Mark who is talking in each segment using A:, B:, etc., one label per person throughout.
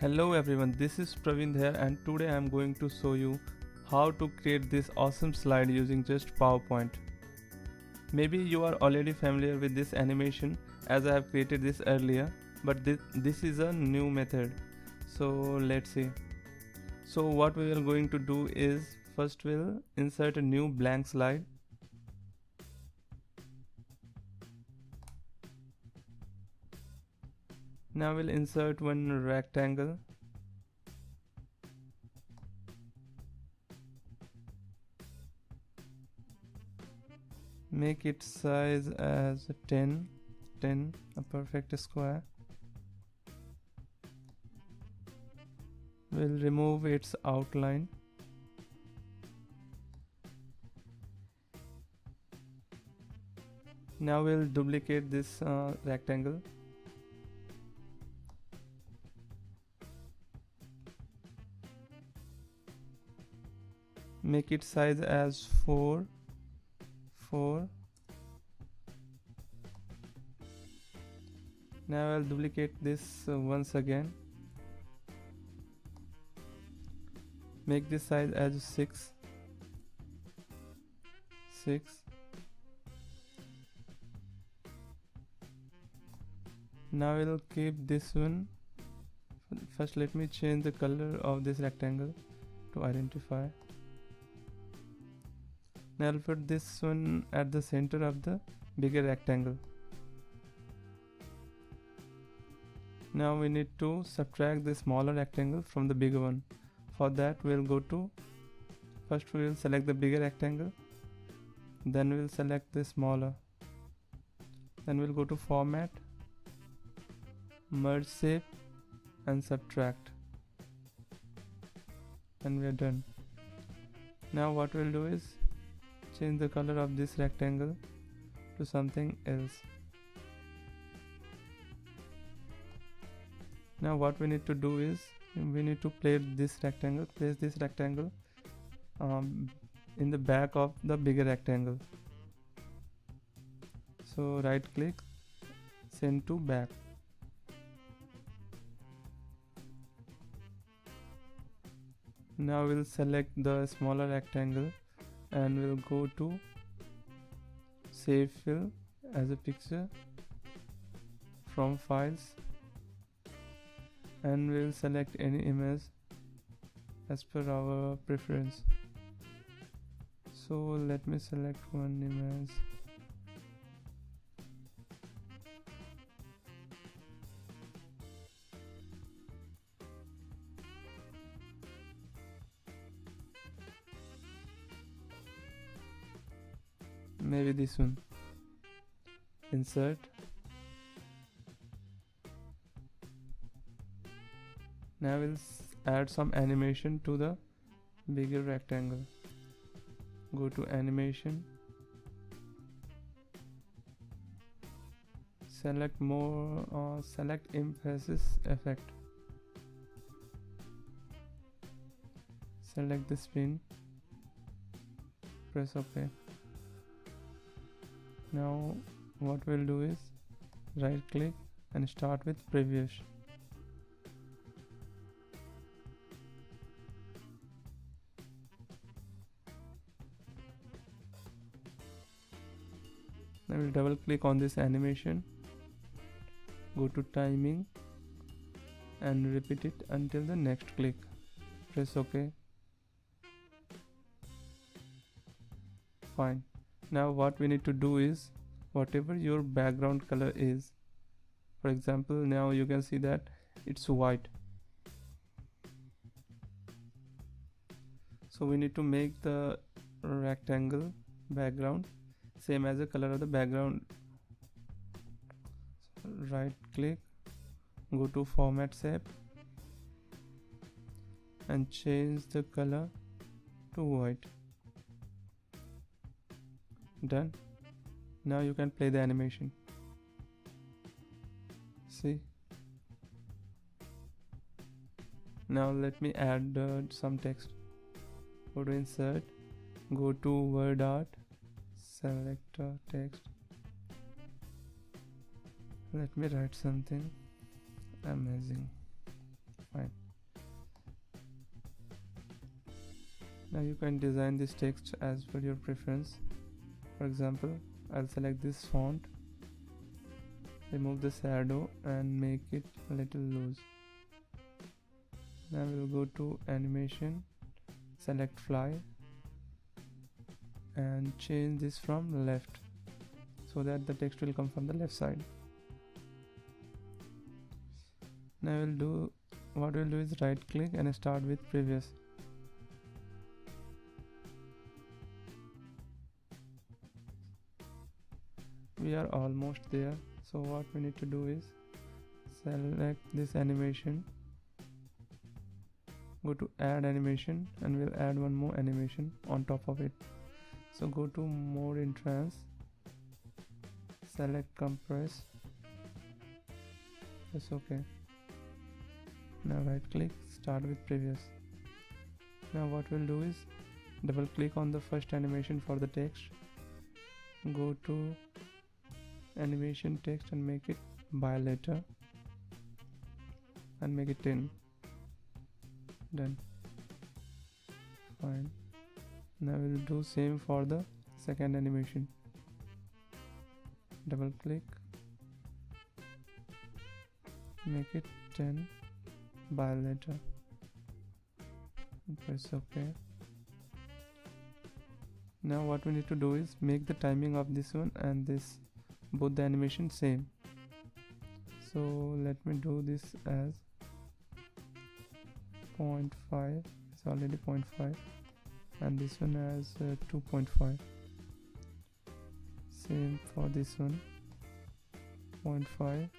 A: Hello everyone, this is Praveen here and today I am going to show you how to create this awesome slide using just PowerPoint. Maybe you are already familiar with this animation as I have created this earlier, but this is a new method. So let's see. So what we are going to do is first we'll insert a new blank slide. Now we'll insert one rectangle. Make its size as 10, a perfect square. We'll remove its outline. Now we'll duplicate this rectangle. Make its size as 4. Now I'll duplicate this once again. Make this size as 6. Now we'll keep this one. First let me change the color of this rectangle to identify. Now I'll put this one at the center of the bigger rectangle. Now we need to subtract the smaller rectangle from the bigger one. For that we'll go to, first we will select the bigger rectangle, then we'll select the smaller, then we'll go to format, merge shape and subtract, and we are done. Now what we'll do is change the color of this rectangle to something else. Now what we need to do is we need to place this rectangle in the back of the bigger rectangle. So right click, send to back. Now we'll select the smaller rectangle and we'll go to save fill as a picture from files, and we'll select any image as per our preference. So let me select one image. Maybe this one. Insert. Now we'll add some animation to the bigger rectangle. Go to animation. Select more, select emphasis effect. Select the spin. Press OK. Now what we'll do is right click and start with previous. I will double click on this animation, go to timing and repeat it until the next click. Press OK. Fine. Now what we need to do is whatever your background color is, for example now you can see that it's white, so we need to make the rectangle background same as the color of the background. So right click, go to format shape and change the color to white. Done. Now you can play the animation. See. Now let me add some text. Go to insert, go to word art, select text. Let me write something amazing. Fine. Now you can design this text as per your preference. For example, I'll select this font, remove the shadow and make it a little loose. Now we'll go to animation, select fly and change this from left so that the text will come from the left side. Now what we'll do is right click and start with previous. We are almost there, so what we need to do is select this animation, go to add animation and we'll add one more animation on top of it. So go to more in trans, select compress, press OK. Now right click, start with previous. Now what we'll do is double click on the first animation for the text, go to animation text and make it by letter and make it 10. Done. Fine. Now we'll do same for the second animation. Double click, make it 10 by letter, press OK. Now what we need to do is make the timing of this one and this, both the animation same. So let me do this as 0.5, it's already 0.5, and this one as 2.5. Same for this one, 0.5,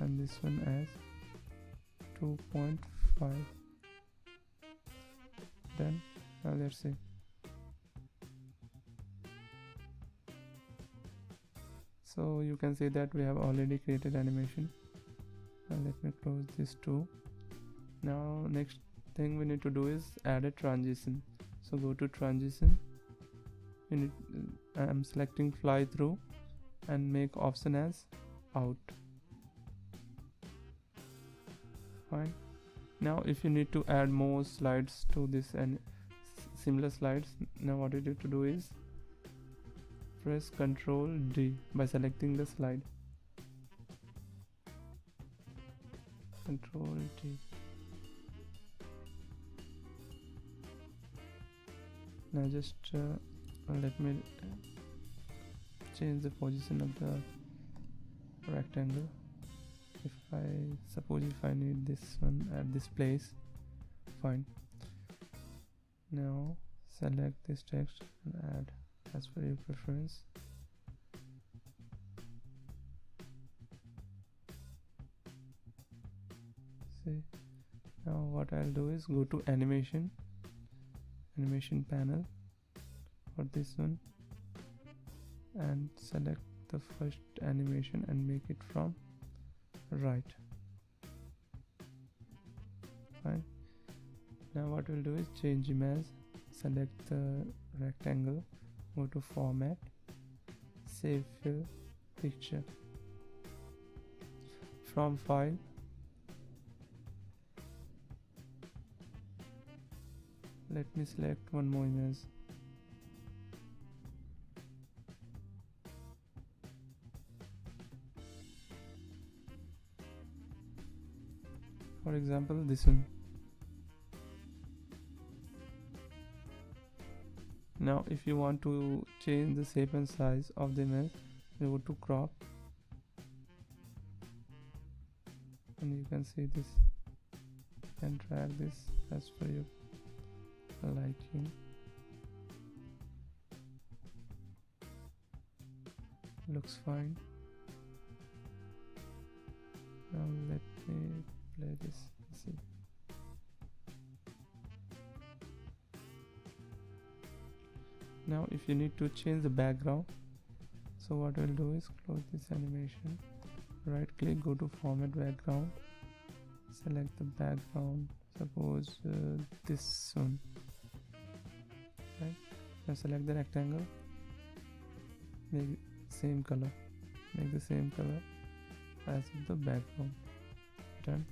A: and this one as 2.5. Done. Now let's see. So you can see that we have already created animation. Now let me close this too. Now next thing we need to do is add a transition. So go to transition. I'm selecting fly through and make option as out. Fine. Now if you need to add more slides to this and similar slides, now what you need to do is press Ctrl D by selecting the slide. Ctrl D. Now just let me change the position of the rectangle. Suppose if I need this one at this place, fine. Now select this text and add as per your preference. See, now what I'll do is go to animation panel for this one and select the first animation and make it from right. Fine. Now what we'll do is change image, select the rectangle, go to format, save fill picture. From file, let me select one more image. For example, this one. Now if you want to change the shape and size of the image, you go to crop and you can see this, and drag this as per your liking. Looks fine. Now let me play this. See. Now if you need to change the background, so what we'll do is close this animation, right click, go to format background, select the background, suppose this one, right? Now select the rectangle, make same color, make the same color as the background. Done.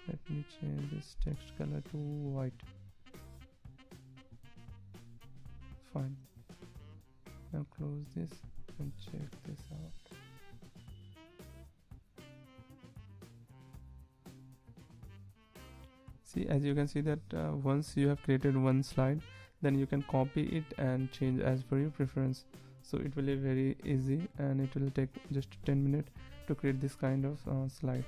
A: Let me change this text color to white. fine. Now close this and check this out. See, as you can see that once you have created one slide, then you can copy it and change as per your preference. So it will be very easy, and it will take just 10 minutes to create this kind of slide.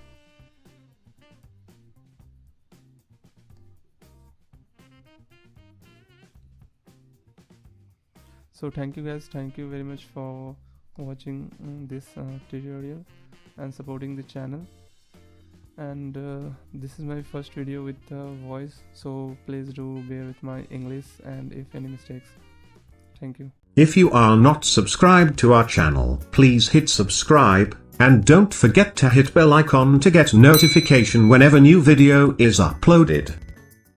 A: So thank you guys, thank you very much for watching this tutorial and supporting the channel. And this is my first video with voice, so please do bear with my English and if any mistakes. Thank you.
B: If you are not subscribed to our channel, please hit subscribe, and don't forget to hit bell icon to get notification whenever new video is uploaded.